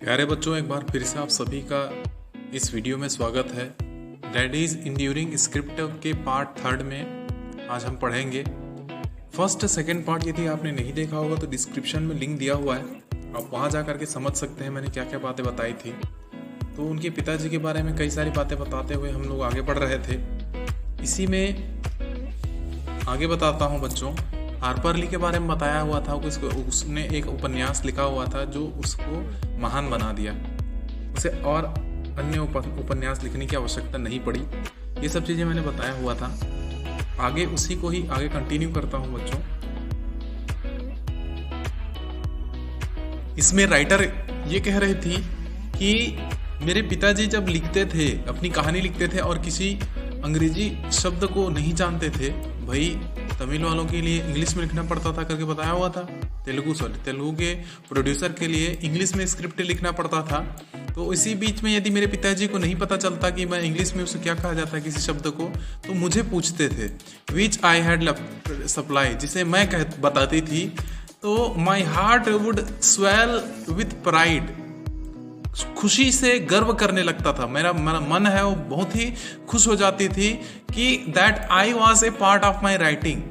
प्यारे बच्चों, एक बार फिर से आप सभी का इस वीडियो में स्वागत है। डैडीज इंड्यूरिंग स्क्रिप्ट के पार्ट 3 में आज हम पढ़ेंगे फर्स्ट सेकंड पार्ट। यदि आपने नहीं देखा होगा तो डिस्क्रिप्शन में लिंक दिया हुआ है, आप वहाँ जा करके समझ सकते हैं मैंने क्या क्या बातें बताई थी। तो उनके पिताजी के बारे में कई सारी बातें बताते हुए हम लोग आगे बढ़ रहे थे। इसी में आगे बताता हूँ बच्चों, हार्पर ली के बारे में बताया हुआ था कि उसने एक उपन्यास लिखा हुआ था जो उसको महान बना दिया। उसे और अन्य उपन्यास लिखने की आवश्यकता नहीं पड़ी। ये सब चीज़ें मैंने बताया हुआ था। आगे उसी को ही आगे कंटिन्यू करता हूँ बच्चों। इसमें राइटर ये कह रही थी कि मेरे पिताजी जब लिखते थे, अपनी कहानी लिखते थे और किसी अंग्रेजी शब्द को नहीं जानते थे, भाई तमिल वालों के लिए इंग्लिश में लिखना पड़ता था करके बताया हुआ था। तेलुगु के प्रोड्यूसर के लिए इंग्लिश में स्क्रिप्ट लिखना पड़ता था। तो इसी बीच में यदि मेरे पिताजी को नहीं पता चलता कि मैं इंग्लिश में उसे क्या कहा जाता है किसी शब्द को, तो मुझे पूछते थे विच आई हैड सप्लाई, जिसे मैं बताती थी तो my heart would swell with pride, खुशी से गर्व करने लगता था। मेरा मन है वो बहुत ही खुश हो जाती थी कि that I was a part of my writing,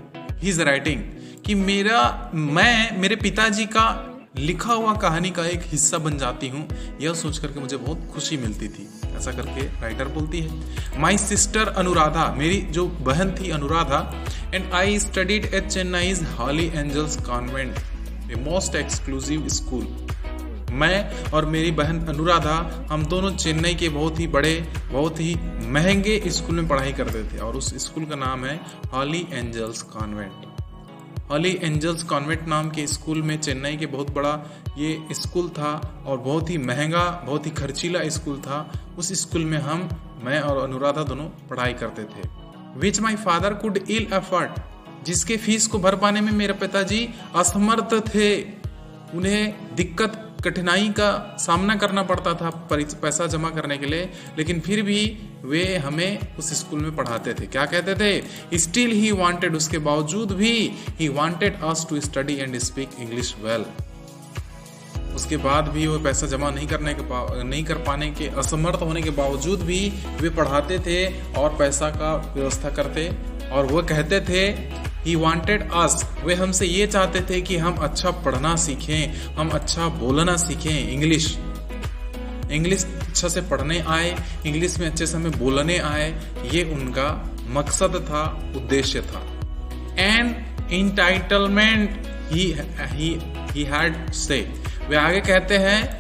his writing, कि मेरे पिताजी का लिखा हुआ कहानी का एक हिस्सा बन जाती हूँ। यह सोच करके मुझे बहुत खुशी मिलती थी, ऐसा करके राइटर बोलती है। माई सिस्टर अनुराधा, मेरी जो बहन थी Anuradha, and I studied at Chennai's Holy Angels Convent, a most exclusive school. मैं और मेरी बहन अनुराधा, हम दोनों चेन्नई के बहुत ही बड़े, बहुत ही महंगे स्कूल में पढ़ाई करते थे और उस स्कूल का नाम है हॉली एंजल्स कॉन्वेंट। हॉली एंजल्स कॉन्वेंट नाम के स्कूल में, चेन्नई के बहुत बड़ा ये स्कूल था और बहुत ही महंगा, बहुत ही खर्चीला स्कूल था। उस स्कूल में मैं और अनुराधा दोनों पढ़ाई करते थे। Which my father could ill afford, जिसके फीस को भर पाने में मेरे पिताजी असमर्थ थे। उन्हें दिक्कत, कठिनाई का सामना करना पड़ता था पैसा जमा करने के लिए, लेकिन फिर भी वे हमें उस स्कूल में पढ़ाते थे। क्या कहते थे? स्टिल ही वांटेड, उसके बावजूद भी he wanted us to study and speak English well. उसके बाद भी वो पैसा जमा नहीं कर पाने के, असमर्थ होने के बावजूद भी वे पढ़ाते थे और पैसा का व्यवस्था करते। और वो कहते थे He wanted us, वे हमसे ये चाहते थे कि हम अच्छा पढ़ना सीखें, हम अच्छा बोलना सीखें, इंग्लिश अच्छा से पढ़ने आए, इंग्लिश में अच्छे से हमें बोलने आए। ये उनका मकसद था, उद्देश्य था। एंड इंटाइटलमेंट ही हैड से, वे आगे कहते हैं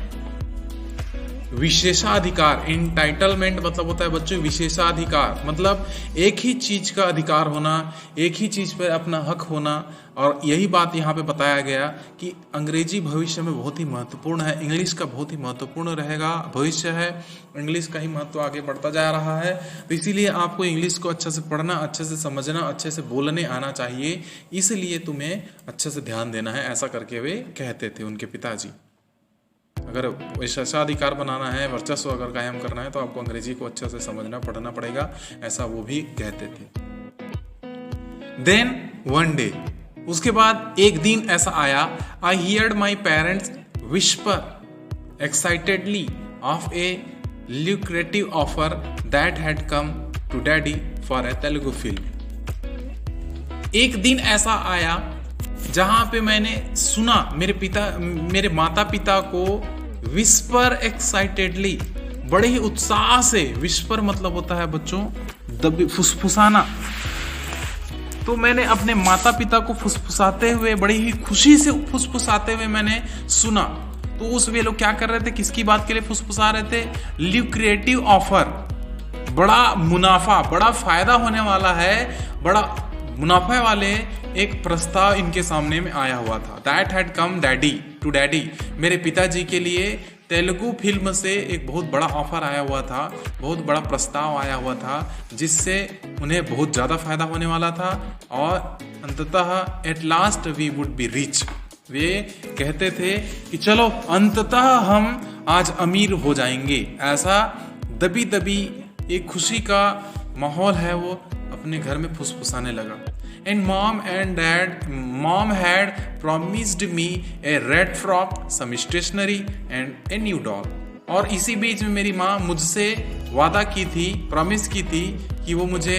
विशेषाधिकार। इंटाइटलमेंट मतलब होता है बच्चों विशेषाधिकार, मतलब एक ही चीज का अधिकार होना, एक ही चीज पर अपना हक होना। और यही बात यहाँ पे बताया गया कि अंग्रेजी भविष्य में बहुत ही महत्वपूर्ण है, इंग्लिश का बहुत ही महत्वपूर्ण रहेगा, भविष्य है, इंग्लिश का ही महत्व आगे बढ़ता जा रहा है। तो इसीलिए आपको इंग्लिश को अच्छे से पढ़ना, अच्छे से समझना, अच्छे से बोलने आना चाहिए, इसलिए तुम्हें अच्छे से ध्यान देना है, ऐसा करके वे कहते थे उनके पिताजी। अगर विशेषाधिकार बनाना है, वर्चस्व अगर कायम करना है, तो आपको अंग्रेजी को अच्छे से समझना, पढ़ना पड़ेगा, ऐसा वो भी कहते थे। देन वन डे, उसके बाद एक दिन ऐसा आया, I heard my parents whisper excitedly of a lucrative offer that had come to daddy for a Telugu film. एक दिन ऐसा आया जहां पे मैंने सुना मेरे माता पिता को विस्पर एक्साइटेडली, बड़े ही उत्साह से, विस्पर मतलब होता है बच्चों फुसफुसाना। तो मैंने अपने माता पिता को फुसफुसाते हुए, बड़ी ही खुशी से फुसफुसाते हुए मैंने सुना। तो उस वे लोग क्या कर रहे थे, किसकी बात के लिए फुसफुसा रहे थे? ल्यूक्रेटिव ऑफर, बड़ा मुनाफा, बड़ा फायदा होने वाला है, बड़ा मुनाफे वाले एक प्रस्ताव इनके सामने में आया हुआ था। That had come to daddy, मेरे पिताजी के लिए तेलुगु फिल्म से एक बहुत बड़ा ऑफर आया हुआ था, बहुत बड़ा प्रस्ताव आया हुआ था, जिससे उन्हें बहुत ज़्यादा फायदा होने वाला था और अंततः at last we would be rich. वे कहते थे कि चलो अंततः हम आज अमीर हो जाएंगे। ऐसा दबी एक खुशी का माहौल है, वो अपने घर में फुसफुसाने लगा। And mom had promised me a red frock, some stationery and a new doll. और इसी बीच में मेरी माँ मुझसे वादा की थी, प्रॉमिस की थी कि वो मुझे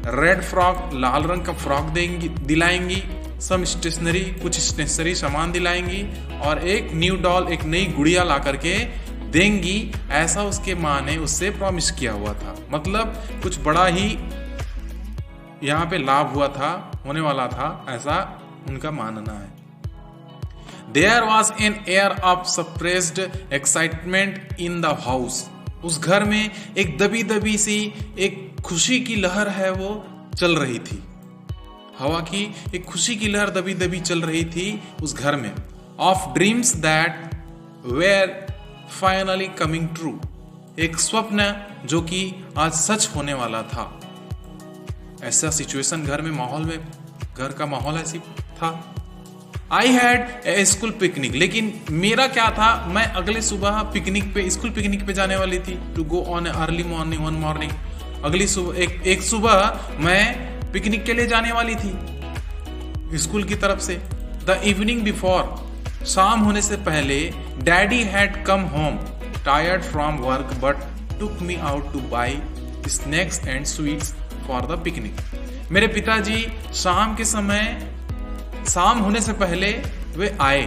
रेड फ्रॉक, लाल रंग का फ्रॉक दिलाएंगी, सम स्टेशनरी, कुछ स्टेशनरी सामान दिलाएंगी और एक न्यू डॉल, एक नई गुड़िया ला करके देंगी। ऐसा उसके माँ ने उससे प्रॉमिस किया हुआ था। मतलब कुछ बड़ा ही यहाँ पे लाभ होने वाला था, ऐसा उनका मानना है। There was an air of suppressed excitement in the house. उस घर में एक दबी दबी सी एक खुशी की लहर है वो चल रही थी। हवा की एक खुशी की लहर दबी दबी चल रही थी उस घर में। Of dreams that were finally coming true. एक स्वप्न जो कि आज सच होने वाला था। ऐसा सिचुएशन घर का माहौल ऐसी था। I had a school picnic, लेकिन मेरा क्या था, मैं अगले सुबह स्कूल पिकनिक पे जाने वाली थी। To go on early morning, one morning, अगली सुबह एक सुबह मैं पिकनिक के लिए जाने वाली थी स्कूल की तरफ से। द इवनिंग बिफोर, शाम होने से पहले, daddy had come home tired from work but took me out to buy snacks and sweets for the picnic. मेरे पिताजी शाम होने से पहले वे आए।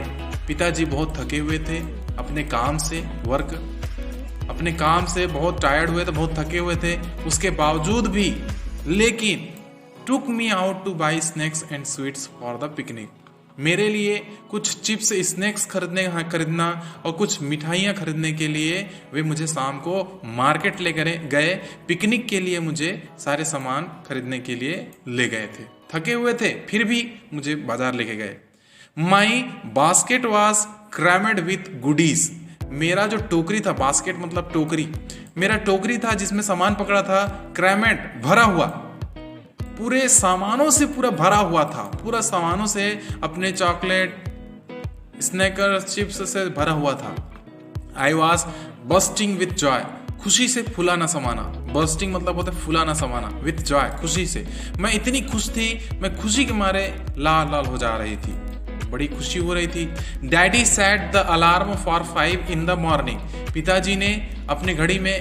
पिताजी बहुत थके हुए थे अपने काम से, अपने काम से बहुत टायर्ड हुए थे, बहुत थके हुए थे। उसके बावजूद भी लेकिन took me out to buy snacks and sweets for the picnic. मेरे लिए कुछ चिप्स, स्नैक्स खरीदना और कुछ मिठाइयाँ खरीदने के लिए वे मुझे शाम को मार्केट ले गए। पिकनिक के लिए मुझे सारे सामान खरीदने के लिए ले गए थे। थके हुए थे फिर भी मुझे बाजार लेके गए। My basket was crammed with goodies. मेरा जो टोकरी था, बास्केट मतलब टोकरी, मेरा टोकरी था जिसमें सामान पकड़ा था, क्रैम्ड भरा हुआ, पूरे सामानों से पूरा भरा हुआ था, पूरा सामानों से, अपने चॉकलेट, स्नैकर, चिप्स से भरा हुआ था। I was bursting with joy, खुशी से फुलाना समाना। बस्टिंग मतलब होता है फुलाना समाना, विथ जॉय, खुशी से। मैं इतनी खुश थी, मैं खुशी के मारे लाल लाल हो जा रही थी, बड़ी खुशी हो रही थी। Daddy set the alarm for 5 in the morning। पिताजी ने अपने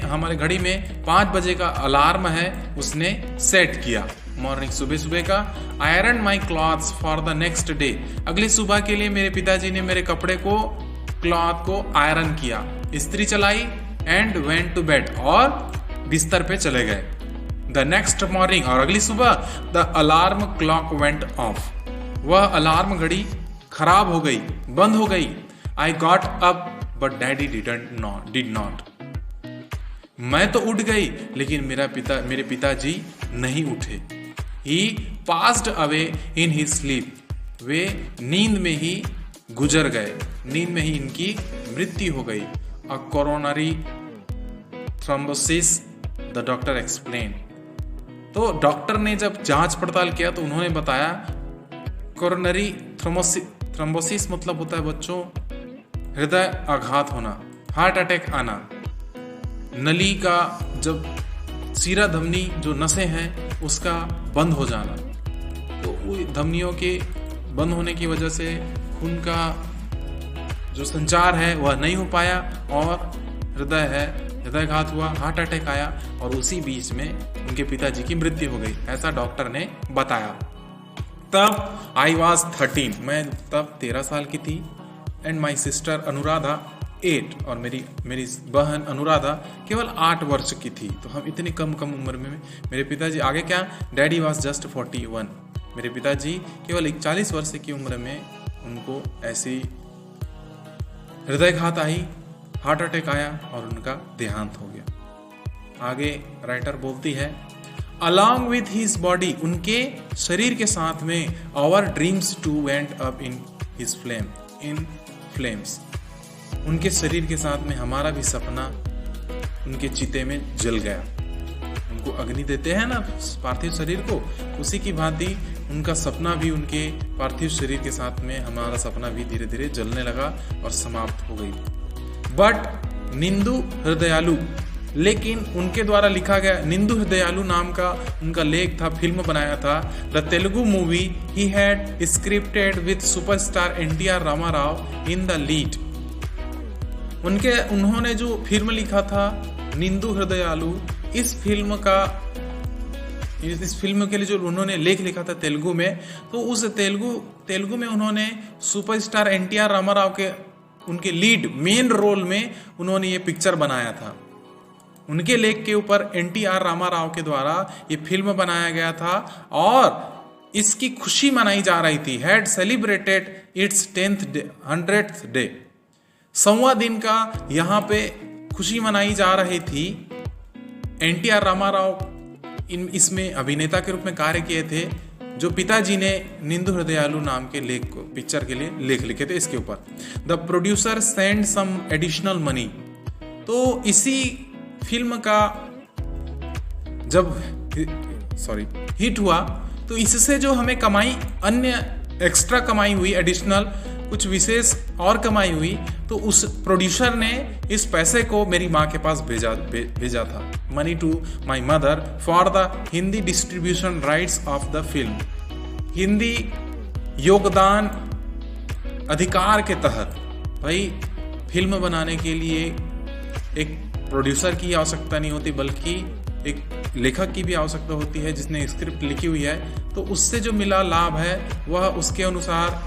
हमारे घड़ी में 5 बजे का अलार्म है, उसने सेट किया, मॉर्निंग, सुबह का। Iron my clothes for the next day. अगली सुबह के लिए मेरे पिताजी ने मेरे कपड़े को, क्लॉथ को आयरन किया, इस्त्री चलाई, एंड वेंट टू बेड, और बिस्तर पे चले गए। द नेक्स्ट मॉर्निंग, और अगली सुबह, the alarm clock went off. वह अलार्म घड़ी खराब हो गई, बंद हो गई। I got up but daddy did not. मैं तो उठ गई लेकिन मेरे पिताजी नहीं उठे। He passed away in his sleep. वे नींद में ही गुजर गए, नींद में ही इनकी मृत्यु हो गई। A coronary thrombosis, the doctor explain. तो डॉक्टर ने जब जांच पड़ताल किया तो उन्होंने बताया कोरोनरी थ्रोम्बोसिस मतलब होता है बच्चों हृदय आघात होना, हार्ट अटैक आना। नली का जब सीरा धमनी जो नसें हैं उसका बंद हो जाना, तो धमनियों के बंद होने की वजह से खून का जो संचार है वह नहीं हो पाया और हृदयाघात हुआ, हार्ट अटैक आया और उसी बीच में उनके पिताजी की मृत्यु हो गई, ऐसा डॉक्टर ने बताया। तब आई वॉज 13, मैं तब 13 साल की थी। एंड माई सिस्टर अनुराधा 8, और मेरी बहन अनुराधा केवल 8 वर्ष की थी। तो हम इतनी कम उम्र में मेरे पिताजी, आगे क्या, डैडी वॉज जस्ट 41। मेरे पिताजी केवल 40 वर्ष की उम्र में उनको ऐसी हृदयाघात आई, हार्ट अटैक आया और उनका देहांत हो गया। आगे राइटर बोलती है, अलॉन्ग विथ हिज बॉडी, उनके शरीर के साथ में, our dreams too went up in flames. उनके शरीर के साथ में हमारा भी सपना उनके चिते में जल गया। उनको अग्नि देते हैं ना पार्थिव शरीर को, उसी की भांति उनका सपना भी उनके पार्थिव शरीर के साथ में, हमारा सपना भी धीरे धीरे जलने लगा और समाप्त हो गई। बट निंदु हृदयालु, लेकिन उनके द्वारा लिखा गया निंदु हृदयालु नाम का उनका लेख था, फिल्म बनाया था। The Telugu movie he had scripted with superstar NTR Ramarao in the lead. उन्होंने जो फिल्म लिखा था निंदु हृदयालु, इस फिल्म के लिए जो उन्होंने लेख लिखा था तेलुगु में, तो उस तेलुगु में उन्होंने सुपरस्टार NTR रामाराव के उनके लीड मेन रोल में उन्होंने ये पिक्चर बनाया था। उनके लेख के ऊपर NTR रामाराव के द्वारा ये फिल्म बनाया गया था और इसकी खुशी मनाई जा रही थी। Had celebrated its 100th day. 100वां दिन का यहाँ पे खुशी मनाई जा रही थी। NTR रामाराव इसमें अभिनेता के रूप में कार्य किए थे, जो पिताजी ने निंदु हृदयालु नाम के लेख को पिक्चर के लिए लेख लिखे थे इसके ऊपर। The producer send some additional money. तो इसी फिल्म का जब हिट हुआ तो इससे जो हमें कमाई, अन्य एक्स्ट्रा कमाई हुई, एडिशनल कुछ विशेष और कमाई हुई, तो उस प्रोड्यूसर ने इस पैसे को मेरी माँ के पास भेजा था। Money to my mother for the Hindi distribution rights of the film. Hindi योगदान अधिकार के तहत भाई फिल्म बनाने के लिए एक प्रोड्यूसर की आवश्यकता नहीं होती, बल्कि एक लेखक की भी आवश्यकता होती है जिसने स्क्रिप्ट लिखी हुई है। तो उससे जो मिला लाभ है वह उसके अनुसार,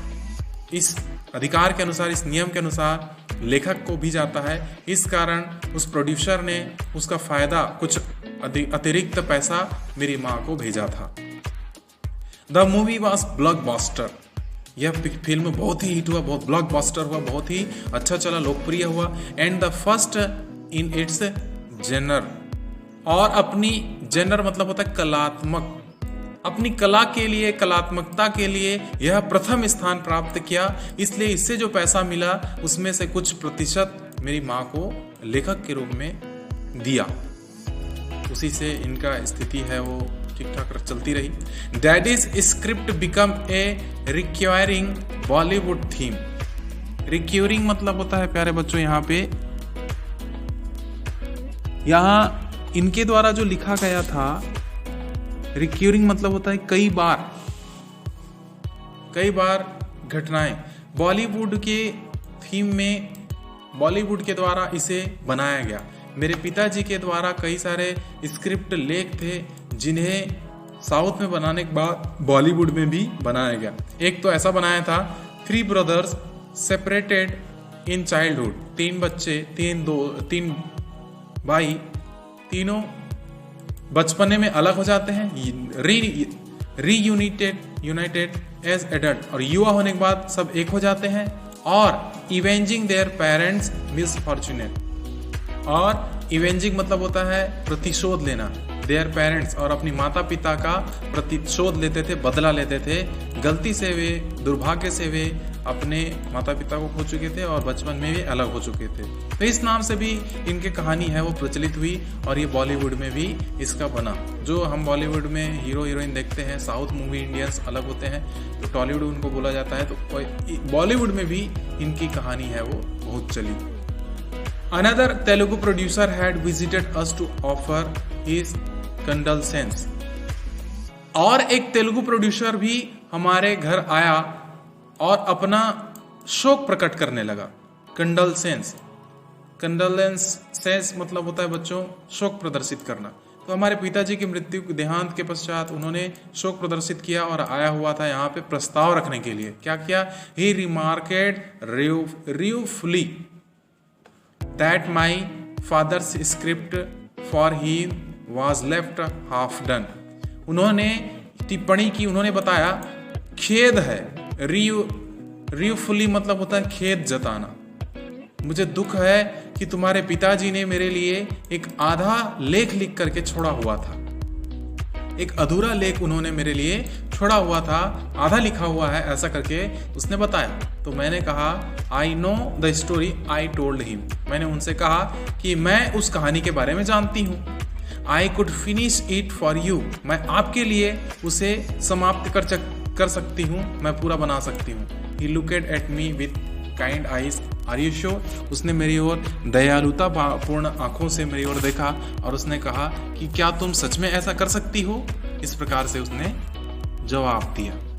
इस अधिकार के अनुसार, इस नियम के अनुसार लेखक को भी जाता है। इस कारण उस प्रोड्यूसर ने उसका फायदा, कुछ अतिरिक्त पैसा मेरी माँ को भेजा था। The movie was blockbuster. यह फिल्म बहुत ही हिट हुआ, बहुत ब्लॉकबस्टर हुआ, बहुत ही अच्छा चला, लोकप्रिय हुआ। And the first in its genre. और अपनी जेनर मतलब होता है कलात्मक, अपनी कला के लिए, कलात्मकता के लिए यह प्रथम स्थान प्राप्त किया। इसलिए इससे जो पैसा मिला उसमें से कुछ प्रतिशत मेरी माँ को लेखक के रूप में दिया। उसी से इनका स्थिति है वो ठीक ठाक चलती रही। Daddies script become a requiring Bollywood theme. Recurring मतलब होता है प्यारे बच्चों, यहाँ इनके द्वारा जो लिखा गया था, रिक्यूरिंग मतलब होता है कई बार घटनाएं। बॉलीवुड के थीम में, बॉलीवुड के द्वारा इसे बनाया गया। मेरे पिताजी के द्वारा कई सारे स्क्रिप्ट लेख थे जिन्हें साउथ में बनाने के बाद बॉलीवुड में भी बनाया गया। एक तो ऐसा बनाया था, 3 ब्रदर्स सेपरेटेड इन चाइल्डहुड। 3 बच्चे, 3 भाई, तीनों बचपने में अलग हो जाते हैं, यूनाइटेड एज एडल्ट, और युवा होने के बाद सब एक हो जाते हैं। और इवेंजिंग देयर पेरेंट्स मिसफॉर्चुनेट। और इवेंजिंग मतलब होता है प्रतिशोध लेना, देयर पेरेंट्स, और अपनी माता पिता का प्रतिशोध लेते थे, बदला लेते थे। गलती से वे, दुर्भाग्य से वे अपने माता पिता को खो चुके थे और बचपन में भी अलग हो चुके थे। तो इस नाम से भी इनकी कहानी है वो प्रचलित हुई और ये बॉलीवुड में भी इसका बना। जो हम बॉलीवुड में हीरो हीरोइन देखते हैं, साउथ मूवी इंडियंस अलग होते हैं, तो टॉलीवुड उनको बोला जाता है, तो बॉलीवुड में भी इनकी कहानी है वो बहुत चली। Another Telugu producer had visited us to offer his condolence. और एक तेलुगु प्रोड्यूसर भी हमारे घर आया और अपना शोक प्रकट करने लगा। कंडोलेंस मतलब होता है बच्चों शोक प्रदर्शित करना। तो हमारे पिताजी की मृत्यु, देहांत के पश्चात उन्होंने शोक प्रदर्शित किया और आया हुआ था यहाँ पे प्रस्ताव रखने के लिए। क्या किया? He remarked ruefully that my father's script for he was left half done. उन्होंने टिप्पणी की, उन्होंने बताया खेद है, रियूफुली मतलब होता है खेद जताना, मुझे दुख है कि तुम्हारे पिताजी ने मेरे लिए एक आधा लेख लिख करके छोड़ा हुआ था। एक अधूरा लेख उन्होंने मेरे लिए छोड़ा हुआ था, आधा लिखा हुआ है, ऐसा करके उसने बताया। तो मैंने कहा I know the story I told him. मैंने उनसे कहा कि मैं उस कहानी के बारे में जानती हूँ। I could finish it for you. मैं आपके लिए उसे समाप्त कर सकती हूँ, मैं पूरा बना सकती हूँ। He looked at me with kind eyes are you sure? उसने मेरी ओर दयालुता पूर्ण आंखों से मेरी ओर देखा और उसने कहा कि क्या तुम सच में ऐसा कर सकती हो? इस प्रकार से उसने जवाब दिया।